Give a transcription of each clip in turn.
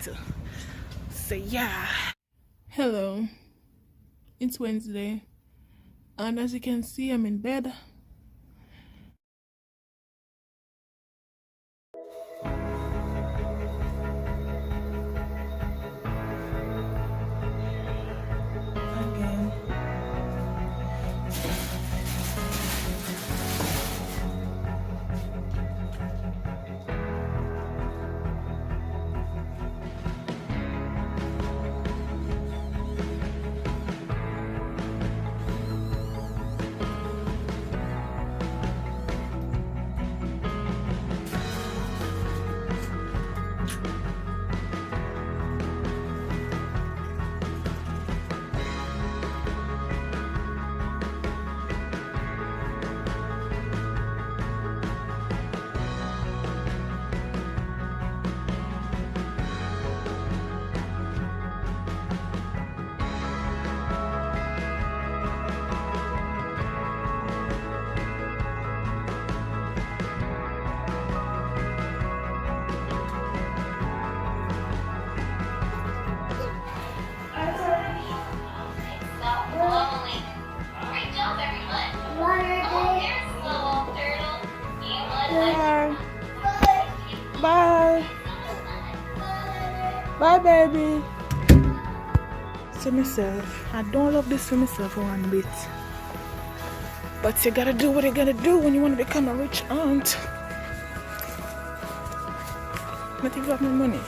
So yeah. Hello. It's Wednesday. And as you can see, I'm in bed. Again. Bye. Bye, baby. So myself, I don't love this for myself one bit. But you gotta do what you gotta do when you want to become a rich aunt. Not even got my money.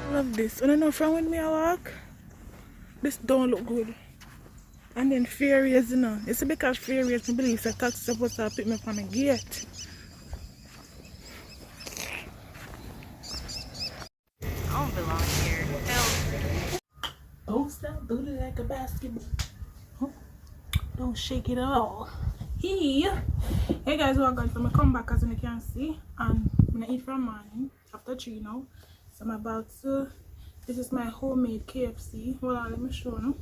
I love this. I don't know if I'm with me I walk. This don't look good. And then fairies, you know. It's because fairies, I believe the taxi supposed to pick me up on the gate. I don't belong here. Hell. Bounce that booty like a basketball. Huh? Don't shake it at all. Hey guys, welcome. So I come back as you can see, and I'm gonna eat from morning after 3 now. So I'm about to. This is my homemade KFC. Hold on, let me show you.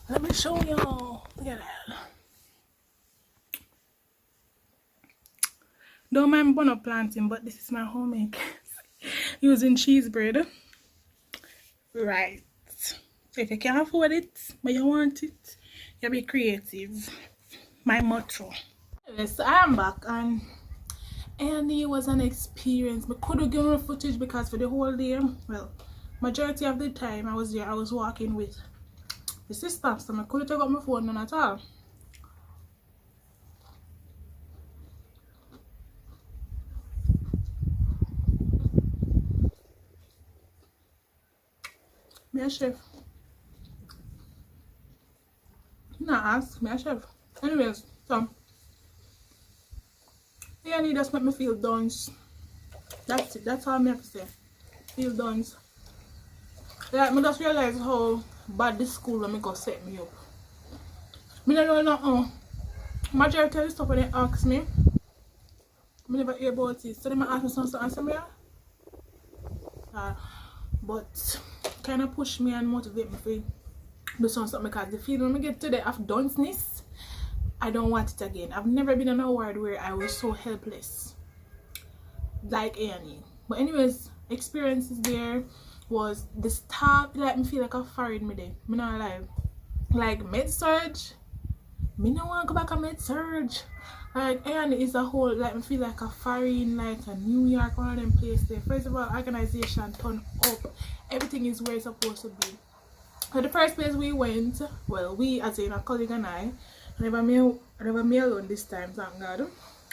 Let me show y'all. Look at that. Don't mind bun up planting, but this is my homemade KFC using cheese bread. Right. So if you can't afford it, but you want it, you be creative. My motto. Yes, so I am back, and it was an experience. But couldn't give no footage because for the whole day, well, majority of the time I was there, I was walking with the sister, so I couldn't take up my phone none at all. Me a chef. Not ask me a chef. Anyways, so yeah, you just make me feel done. That's it. That's all I have to say. Feel done. Like, I just realize how bad this school when me go set me up. I don't know nothing. Majority of the stuff when they ask me, I never hear about it. So they might ask me something and say me, but kind of push me and motivate me to do something because the feeling when I get to the of doneness, I don't want it again. I've never been in a world where I was so helpless like Annie. But anyways, experiences there was the staff like me feel like a foreign me there. Me not alive. Like med-surge, me no want to go back to med-surge. Like Annie is a whole like me feel like a foreign, like a New York, one of them places there. First of all, organization turn up. Everything is where it's supposed to be. So the first place we went, well, we as in a colleague and I never me alone this time, thank God.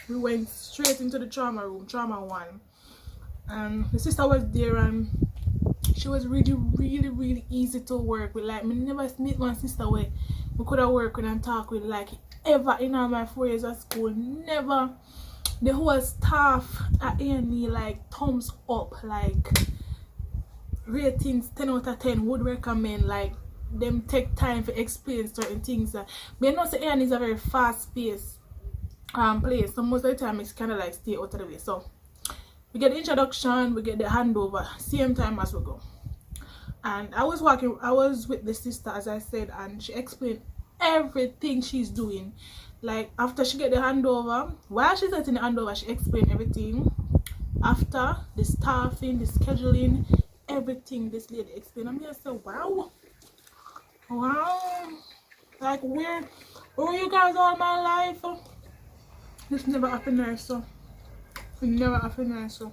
We went straight into the trauma room, trauma 1. And the sister was there and she was really easy to work with. Like, me never meet one sister where we could have worked with and talk with like ever in all my 4 years of school. Never. The whole staff at A&E like thumbs up, like ratings 10 out of 10 would recommend. Like, them take time to explain certain things. But you know, A&E is a very fast pace place. So most of the time it's kind of like stay out of the way. So we get the introduction, we get the handover, same time as we go. And I was with the sister, as I said, and she explained everything she's doing. Like after she get the handover, while she's getting the handover, she explained everything. After the staffing, the scheduling, everything this lady explained. I'm just so wow. Like where were you guys all my life? This never happened there, so it never happened there, so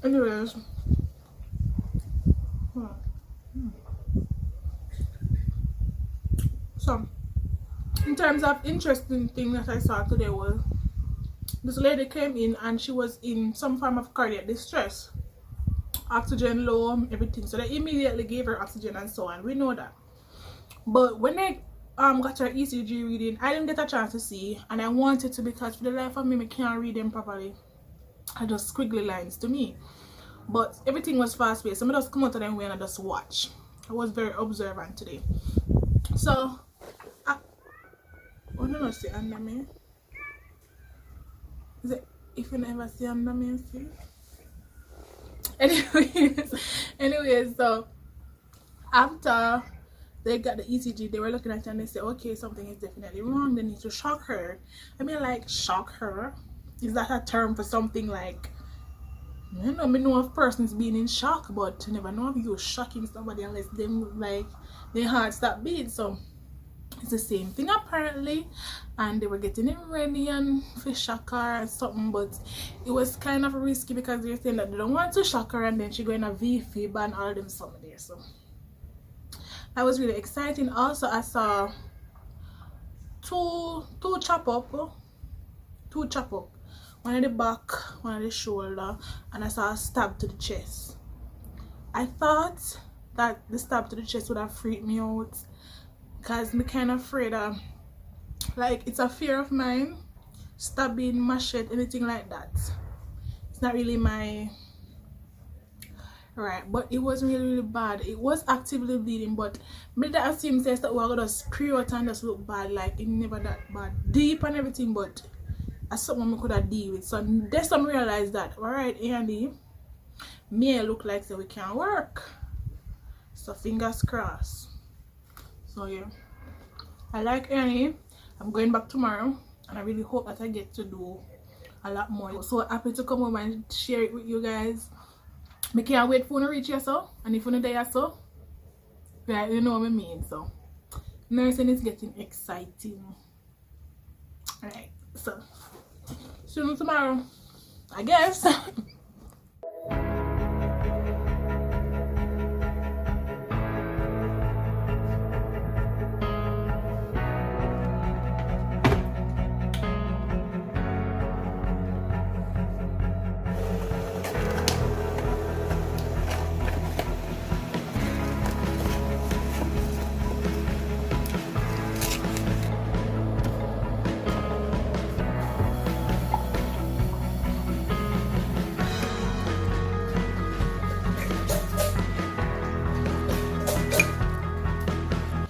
anyways. So in terms of interesting thing that I saw today was this lady came in and she was in some form of cardiac distress, oxygen low, everything. So they immediately gave her oxygen and so on. We know that. But when they got her ECG reading, I didn't get a chance to see, and I wanted to because for the life of me, I can't read them properly. I just squiggly lines to me. But everything was fast paced, so I just come out of them way and I just watch. I was very observant today. So I don't know, see under me. Is it if you never see under me, see? Anyways, so after they got the ECG, they were looking at her and they said, okay, something is definitely wrong. They need to shock her. I mean, like, shock her? Is that a term for something like, I know of persons being in shock, but you never know if you're shocking somebody unless them, like, their heart stop beating. So it's the same thing apparently, and they were getting him ready and for shock her and something, but it was kind of risky because they're saying that they don't want to shock her and then she going to V-fib and all them something there. So that was really exciting. Also, I saw two chop up, one in the back, one on the shoulder, and I saw a stab to the chest. I thought that the stab to the chest would have freaked me out because I'm kind of afraid of, like, it's a fear of mine, stabbing, machete, anything like that. It's not really my right, but it was really bad. It was actively bleeding, but me that assume says that we're gonna spray out and just look bad, like it never that bad, deep and everything, but as someone we could have deal with. So there's some realize that alright, Andy may look like so we can work, so fingers crossed. So yeah, I like Annie. I'm going back tomorrow and I really hope that I get to do a lot more. So happy to come home and share it with you guys. I can't wait for you to reach you, so, and if you're there, so, right, you know what I mean. So nursing is getting exciting. Alright, so see you tomorrow, I guess.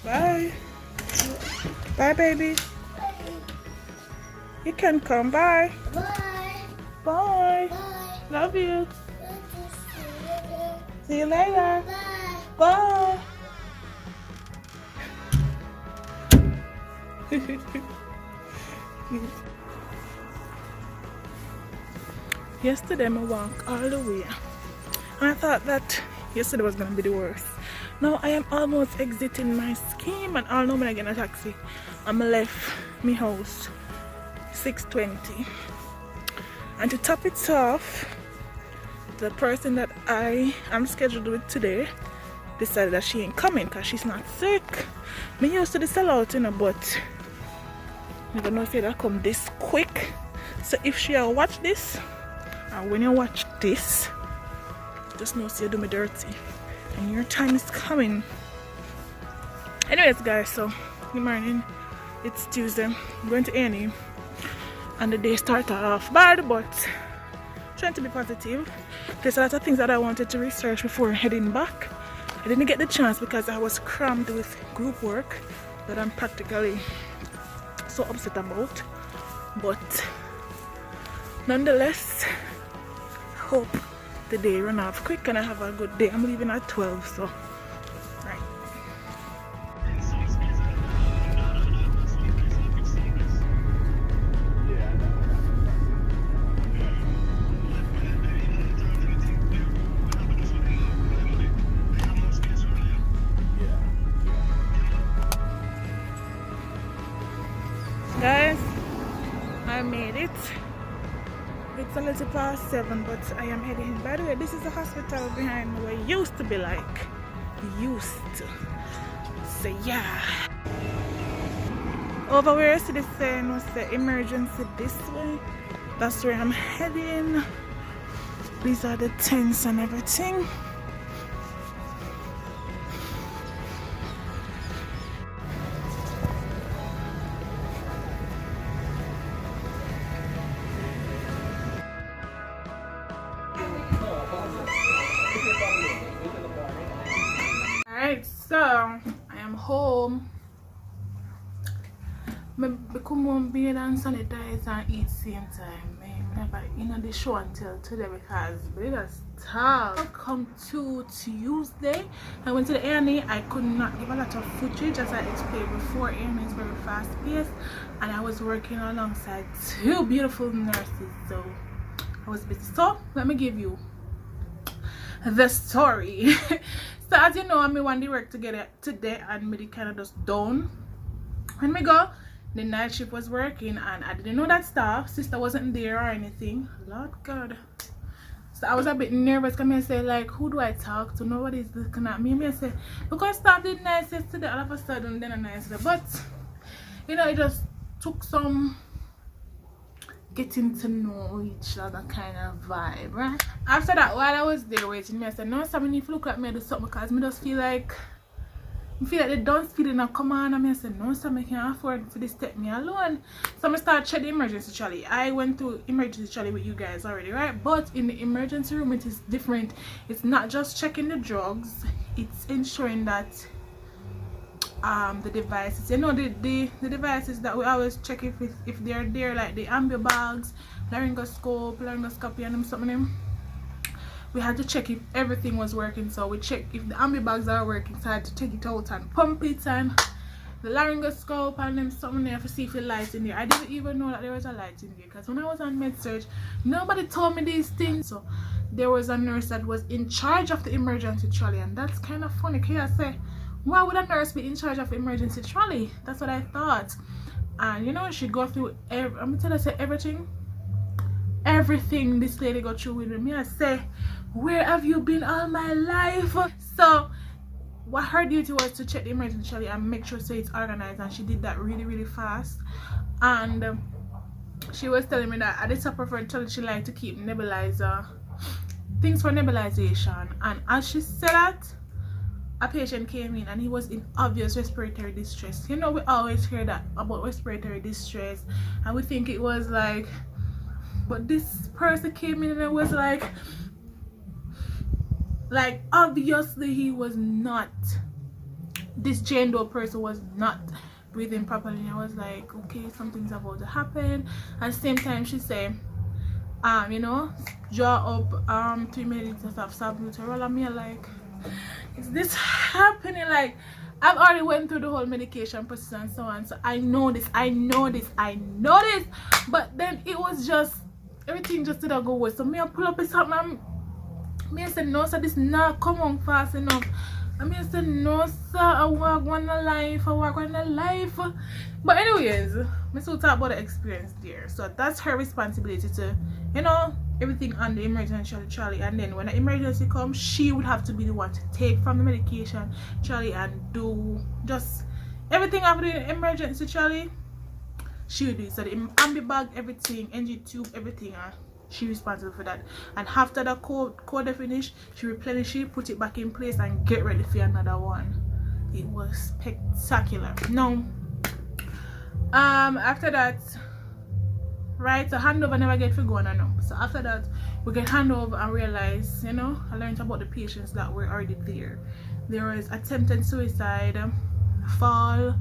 Bye. Bye, baby. You can come. Bye. Bye. Bye. Bye. Love you. See you later. Bye. Bye. Yesterday I walked all the way and I thought that yesterday was gonna be the worst. Now I am almost exiting my scheme and all know when I get a taxi. I'm left my house 6:20. And to top it off, the person that I am scheduled with today decided that she ain't coming because she's not sick. Me used to the sellout, you know, but never know if it'll come this quick. So if she'll watch this, or when you watch this, just know you do me dirty and your time is coming. Anyways guys, so good morning. It's Tuesday. I'm going to A&E and the day started off bad, but trying to be positive. There's a lot of things that I wanted to research before heading back. I didn't get the chance because I was crammed with group work that I'm practically so upset about. but nonetheless, hope the day run off quick and I have a good day. I'm leaving at 12, so right. Guys, I made it. It's a little past 7, but I am heading. By the way, this is the hospital behind me where it used to be like. Used to. So yeah. Over where I see the sign was the emergency this way. That's where I'm heading. These are the tents and everything. Alright, so I am home. I come home being and sanitize and eat same time. I never the show until today because it has tough. Welcome to Tuesday. I went to the A&E. I could not give a lot of footage as I explained before. A&E is very fast paced and I was working alongside 2 beautiful nurses, so I was busy. So let me give you the story. So as you know, I'm one day work together today and me kind of just down. When we go, the night shift was working and I didn't know that staff sister wasn't there or anything. Lord God. So I was a bit nervous. Come here and say like, who do I talk to? Nobody's looking at me. Me say because staff did nice yesterday, all of a sudden then a nice day. But you know, it just took some getting to know each other kind of vibe, right? After that, while I was there waiting, I said, no, somebody need to look at me and do something because I just feel like the dance feeling a come on and I said, no, so I can't afford for this take me alone. So I start checking the emergency trolley. I went to emergency trolley with you guys already, right? But in the emergency room it is different. It's not just checking the drugs, it's ensuring that the devices, you know, the devices that we always check if they're there, like the ambu bags, laryngoscopy and them something them. We had to check if everything was working, so we checked if the ambu bags are working, so I had to take it out and pump it, and the laryngoscope and them something there to see if the lights in there. I didn't even know that there was a light in there because when I was on med search, nobody told me these things. So there was a nurse that was in charge of the emergency trolley, and that's kind of funny. Can I say, why would a nurse be in charge of emergency trolley? That's what I thought. And you know, she go through I'm gonna tell her, say everything this lady got through with me. I say, where have you been all my life? So what her duty was to check the emergency trolley and make sure so it's organized, and she did that really fast. And she was telling me that at the top of her trolley she liked to keep nebulizer, things for nebulization. And as she said that, a patient came in and he was in obvious respiratory distress. You know, we always hear that about respiratory distress and we think it was like, but this person came in and it was like obviously he was not, this gender person was not breathing properly. And I was like, okay, something's about to happen. At the same time she said, you know, draw up 3 minutes of salbutamol, and me like, is this happening? Like, I've already went through the whole medication process and so on, so I know this, but then it was just, everything just didn't go well. So me I pull up with something and me I said, no sir, this not come on fast enough. And me I said, no sir, I walk one life. But anyways, me still talk about the experience there. So that's her responsibility to, you know, everything on the emergency trolley, and then when the emergency comes, she would have to be the one to take from the medication trolley and do just everything after the emergency trolley. She would do it. So the ambu bag, everything, NG tube, everything, she responsible for that. And after the code finish, she replenish it, put it back in place, and get ready for another one. It was spectacular. Now, after that, right, so handover never get for going on. So after that, we get handover and realize, you know, I learned about the patients that were already there. There was attempted suicide, fall,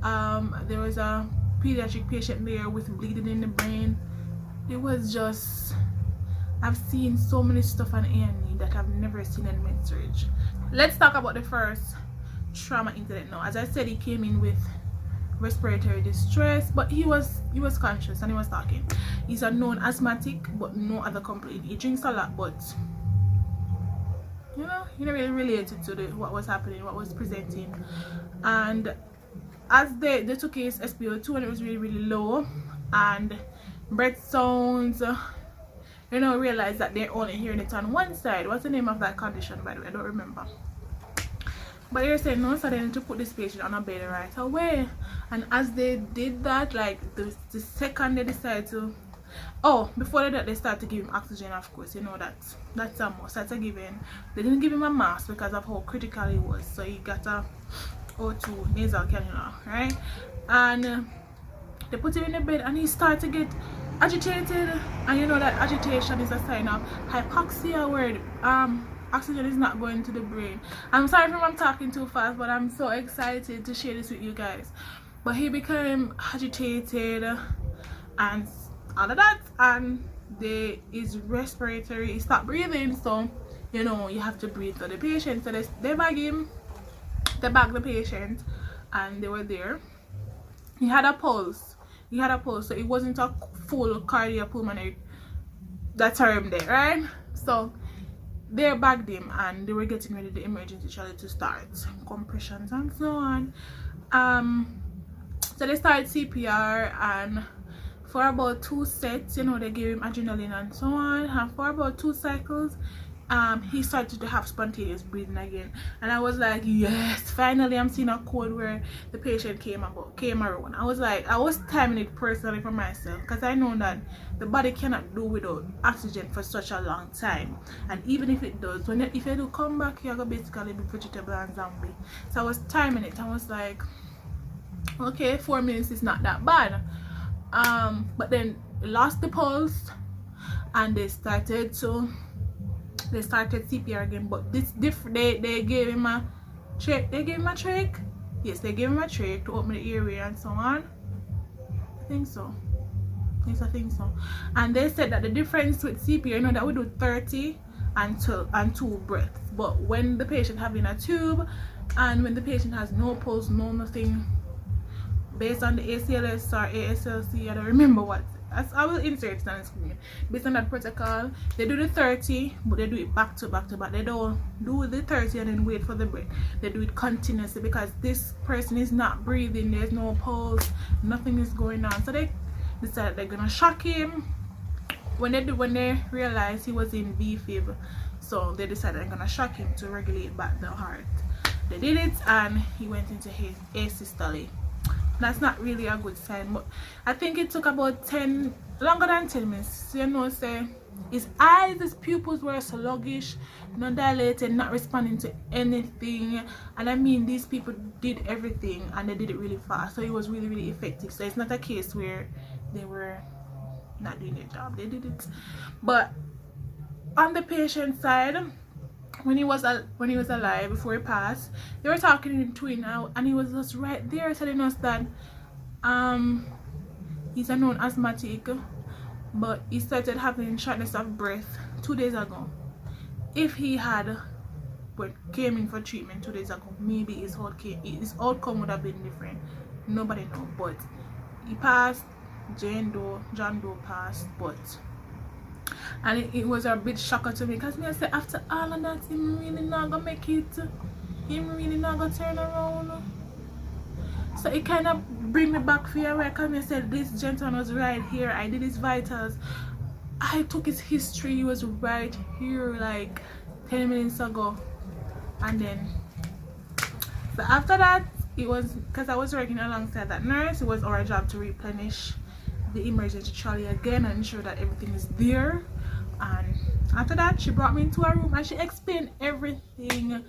there was a pediatric patient there with bleeding in the brain. It was just, I've seen so many stuff on A&E that I've never seen in med-surg. Let's talk about the first trauma incident now. As I said, he came in with respiratory distress, but he was conscious and he was talking. He's a known asthmatic, but no other complaint. He drinks a lot, but you know, he never really related to what was happening, what was presenting. And as they took his SpO2 and it was really low, and breath sounds, you know, realized that they're only hearing it on one side. What's the name of that condition, by the way? I don't remember. But they're saying no, so they need to put this patient on a bed right away. And as they did that, like the second they decided to, oh, before that they started to give him oxygen, of course, you know that's a must. That's a given. They didn't give him a mask because of how critical he was, so he got a O2 nasal cannula, right? And they put him in the bed and he started to get agitated, and you know that agitation is a sign of hypoxia, where oxygen is not going to the brain. I'm sorry if I'm talking too fast, but I'm so excited to share this with you guys. But he became agitated and all of that, and his respiratory, he stopped breathing, so you know you have to breathe for the patient. So they bag him, they bag the patient, and they were there. He had a pulse, so it wasn't a full cardiopulmonary, that term there, right? So they bagged him and they were getting ready the emergency trolley to start compressions and so on. So they started CPR, and for about 2 sets, you know, they gave him adrenaline and so on, and for about 2 cycles he started to have spontaneous breathing again. And I was like, yes, finally I'm seeing a code where the patient came around. I was like, I was timing it personally for myself, because I know that the body cannot do without oxygen for such a long time, and even if it does, if you do come back, you're gonna basically be vegetable and zombie. So I was timing it. I was like, okay, 4 minutes is not that bad. But then lost the pulse, and they started CPR again. But they gave him a trach. Yes, they gave him a trach to open the airway and so on. I think so. Yes, I think so. And they said that the difference with CPR, you know, that we do 30 and 2 breaths. But when the patient having a tube, and when the patient has no pulse, no nothing, based on the ACLS or ASLC, I don't remember what. I will insert it on the screen. Based on that protocol, they do the 30, but they do it back to back. They don't do the 30 and then wait for the breath. They do it continuously, because this person is not breathing, there's no pulse, nothing is going on. So they decided they're gonna shock him when they realized he was in VFib. So they decided they're gonna shock him to regulate back the heart. They did it, and he went into his asystole. That's not really a good sign, but I think it took about longer than 10 minutes. You know, say his eyes, his pupils were sluggish, not dilated, not responding to anything. And I mean, these people did everything and they did it really fast, so it was really effective. So it's not a case where they were not doing their job, they did it. But on the patient side, when he was alive, before he passed, they were talking to him now, and he was just right there telling us that he's a known asthmatic, but he started having shortness of breath 2 days ago. If he had came in for treatment 2 days ago, maybe his outcome would have been different. Nobody knows. But he passed. John Doe passed, but. And it was a bit shocker to me, because I said, after all of that, him really not gonna make it, him really not gonna turn around. So it kind of bring me back fear, where I said, this gentleman was right here, I did his vitals, I took his history, he was right here like 10 minutes ago. And then, so after that, it was, because I was working alongside that nurse, it was our job to replenish the emergency trolley again and ensure that everything is there. And after that, she brought me into a room and she explained everything.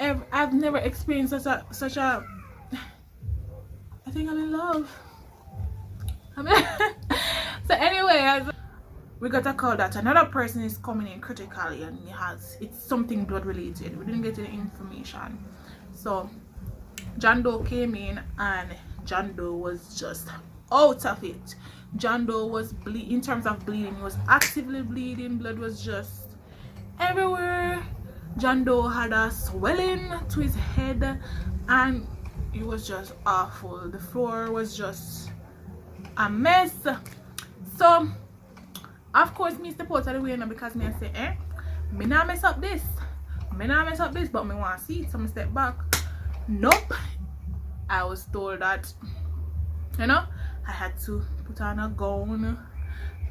I've never experienced such a I think I'm in love. So anyway, we got a call that another person is coming in critically, and it's something blood related. We didn't get any information. So John Doe came in, and John Doe was just out of it. John Doe was in terms of bleeding, he was actively bleeding. Blood was just everywhere. John Doe had a swelling to his head, and it was just awful. The floor was just a mess. So of course me step out of the way now, because me I say me not mess up this, but me want to see it. So I step back. Nope, I was told that, you know, I had to put on a gown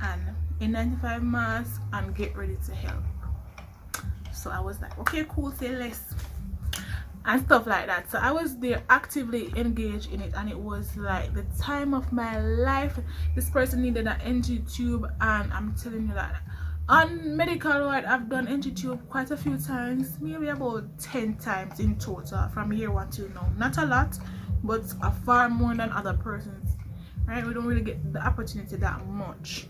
and N95 mask and get ready to help. So I was like, okay, cool, say less and stuff like that. So I was there actively engaged in it, and it was like the time of my life. This person needed an NG tube, and I'm telling you that on medical ward I've done NG tube quite a few times, maybe about 10 times in total from year 1 till now. Not a lot, but a far more than other persons, right? We don't really get the opportunity that much.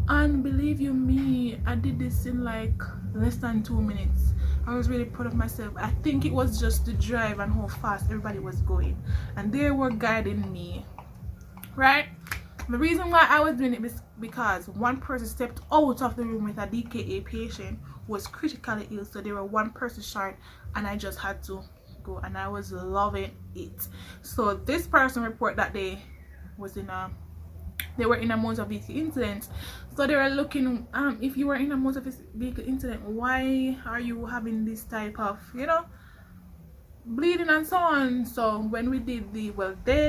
And believe you me, I did this in like less than 2 minutes. I was really proud of myself. I think it was just the drive and how fast everybody was going, and they were guiding me, right? The reason why I was doing it is because one person stepped out of the room with a DKA patient who was critically ill, so they were one person short, and I just had to go, and I was loving it. So this person report that they was in a were in a motor vehicle incident. So they were looking, if you were in a motor vehicle incident, why are you having this type of, you know, bleeding and so on. So when we did they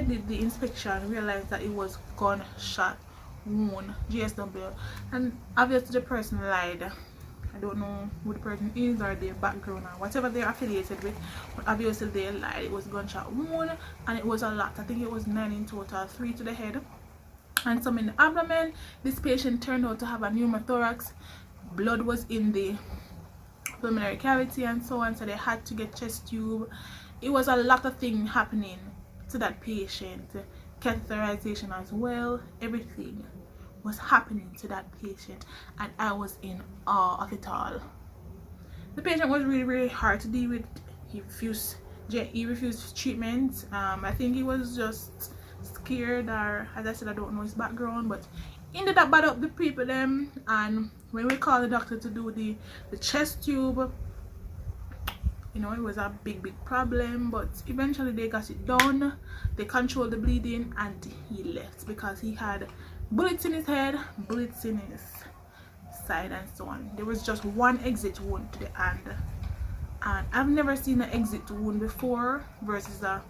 did the inspection, realized that it was gunshot wound, GSW, and obviously the person lied. I don't know who the person is or their background or whatever they're affiliated with, but obviously they lied. It was gunshot wound, and it was a lot. I think it was 9 in total, 3 to the head and some in the abdomen. This patient turned out to have a pneumothorax. Blood was in the pulmonary cavity and so on, so they had to get chest tube. It was a lot of things happening to that patient, catheterization as well. Everything was happening to that patient, and I was in awe of it all. The patient was really hard to deal with. He refused treatment. I think he was just scared, or as I said, I don't know his background, but he ended up bad up the people them. And when we called the doctor to do the chest tube, you know, it was a big problem, but eventually they got it done. They controlled the bleeding, and he left because he had bullets in his head, bullets in his side and so on. There was just one exit wound to the hand, and I've never seen an exit wound before versus a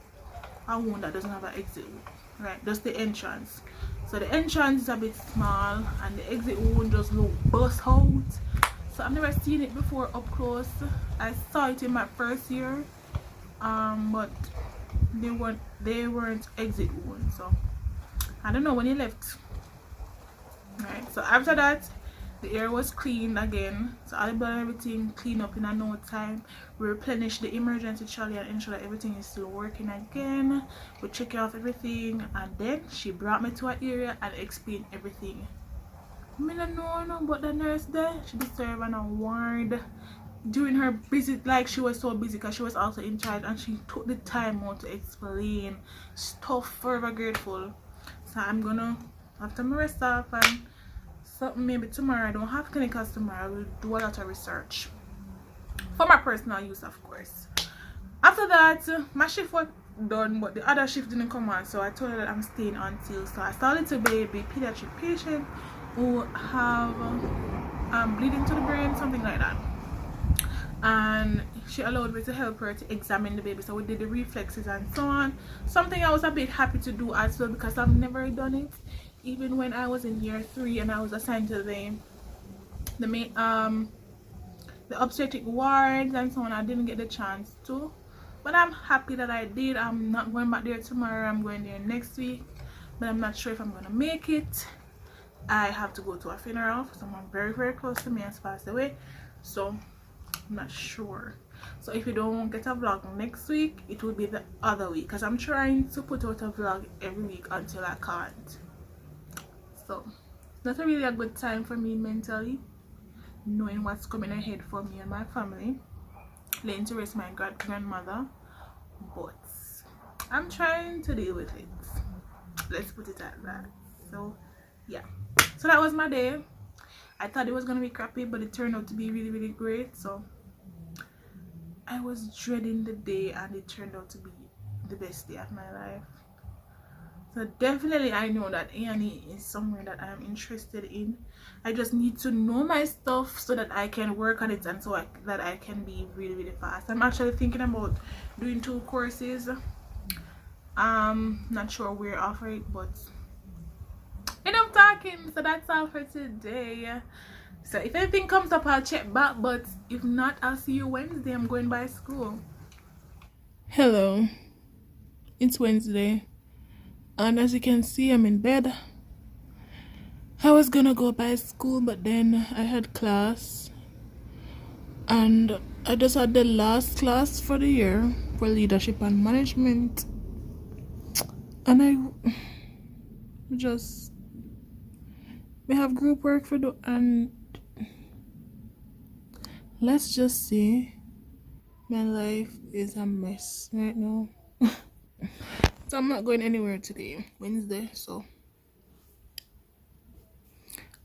wound that doesn't have an exit wound, right? Just the entrance. So the entrance is a bit small, and the exit wound just look bust out. So I've never seen it before up close. I saw it in my first year, but they weren't exit wounds. So I don't know when he left. Right. So after that, the air was cleaned again. So all the blood and everything cleaned up in a no time. We replenished the emergency trolley and ensure that everything is still working again. We check off everything, and then she brought me to an area and explained everything. I don't know but the nurse there, she deserved an award during her visit. Like, she was so busy because she was also in charge, and she took the time out to explain stuff. Forever grateful. So I'm gonna, after my rest off and something, maybe tomorrow, I don't have clinicals tomorrow, I will do a lot of research for my personal use, of course. After that, my shift was done, but the other shift didn't come on, so I told her that I'm staying until. So I saw a little baby pediatric patient who have bleeding to the brain, something like that, and she allowed me to help her to examine the baby. So we did the reflexes and so on, something I was a bit happy to do as well, because I've never done it. Even when I was in year 3 and I was assigned to the obstetric wards and so on, I didn't get the chance to, but I'm happy that I did. I'm not going back there tomorrow, I'm going there next week, but I'm not sure if I'm gonna make it. I have to go to a funeral for someone very close to me has passed away, so I'm not sure. So if you don't get a vlog next week, it will be the other week, because I'm trying to put out a vlog every week until I can't. So that's really a good time for me mentally, knowing what's coming ahead for me and my family, laying to rest my grandmother, but I'm trying to deal with it. Let's put it at that. So yeah, so that was my day. I thought it was gonna be crappy, but it turned out to be really, really great. So I was dreading the day, and it turned out to be the best day of my life. So definitely I know that A&E is somewhere that I'm interested in. I just need to know my stuff so that I can work on it, and so that I can be really, really fast. I'm actually thinking about doing 2 courses. Not sure where offer it, but enough talking. So that's all for today. So if anything comes up, I'll check back, but if not, I'll see you Wednesday. I'm going by school. Hello, it's Wednesday, and as you can see, I'm in bed. I was gonna go by school, but then I had class, and I just had the last class for the year for leadership and management, and we have group work for do, and let's just say my life is a mess right now. So I'm not going anywhere today, Wednesday. So,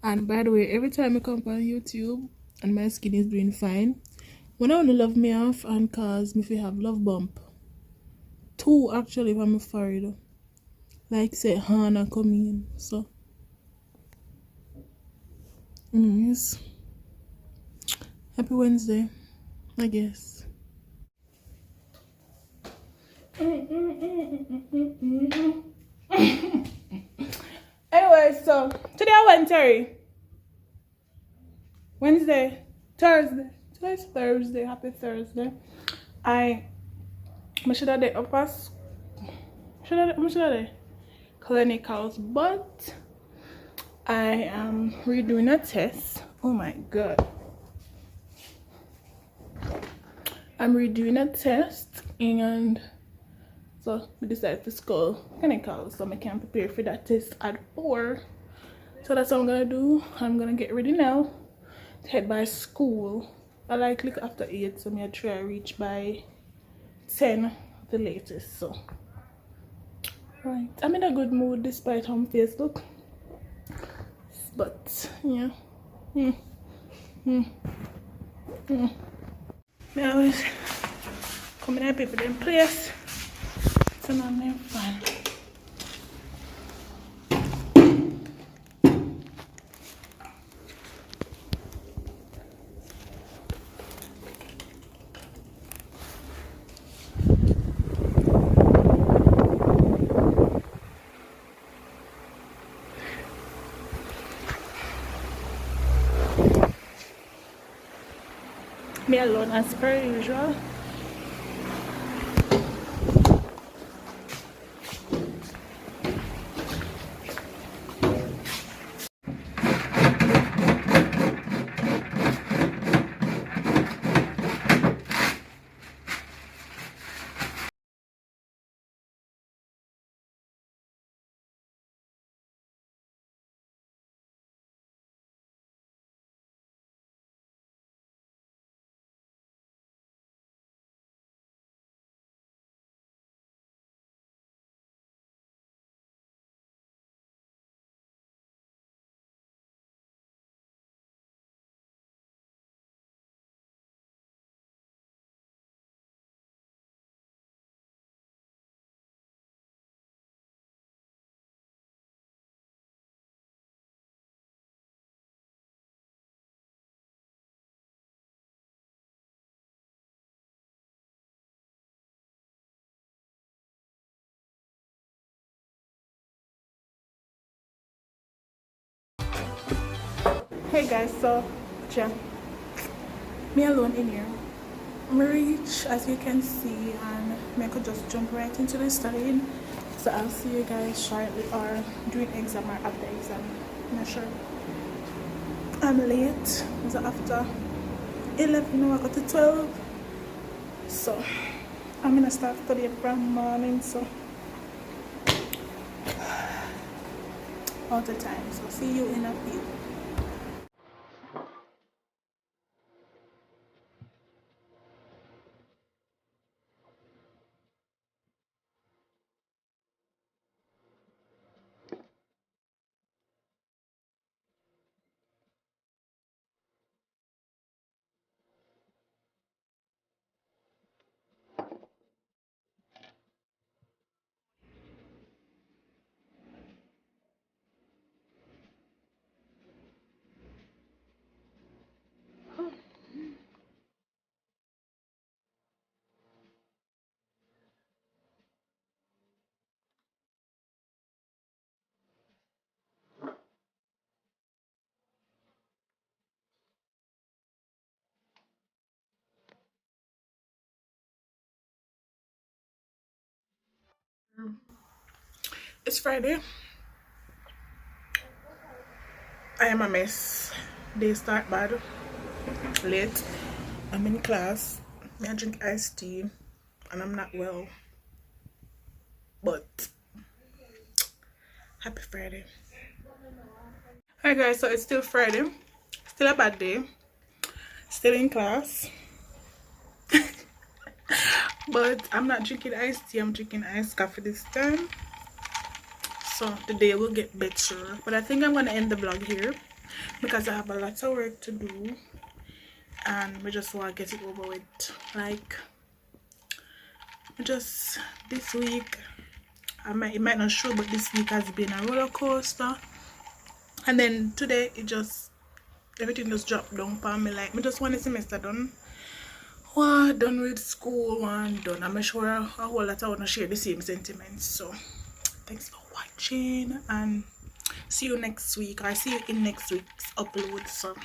and by the way, every time I come on YouTube and my skin is doing fine, when I want to love me off and cause me if have love bump. 2 actually if I'm afraid. Like say Hannah coming in. So anyways, happy Wednesday, I guess. Anyway, so today I went Terry. Wednesday, Thursday. Today's Thursday. Happy Thursday. I should have day up as should have day Chronicles, but I am redoing a test. Oh my god. I'm redoing a test, and so we decided to school Chronicles, so I can prepare for that test at 4. So that's what I'm gonna do. I'm gonna get ready now to head by school. I like look after 8, so I'm gonna try to reach by 10 the latest. So right, I'm in a good mood despite how my face look, but yeah. I always come in people in place, so now I'm fine. Me alone as per usual. Hey guys, so yeah, me alone in here. I'm reach as you can see, and I could just jump right into the studying. So I'll see you guys shortly, or during exam or after exam. I'm not sure. I'm late. So after 11, I got to 12. So I'm gonna start studying from morning. So all the time. So see you in a few. It's Friday. I am a mess. They start bad. Late. I'm in class. I drink iced tea and I'm not well. But happy Friday. Hi guys, so it's still Friday. Still a bad day. Still in class. But I'm not drinking iced tea, I'm drinking iced coffee this time. So today will get better. But I think I'm gonna end the vlog here because I have a lot of work to do and we just want to get it over with. Like just this week, it might not show, but this week has been a roller coaster. And then today everything just dropped down for me. Like me just want the semester done. One done with school, one done. I'm sure a whole lot I want to share the same sentiments. So thanks for watching and see you next week. I see you in next week's upload. So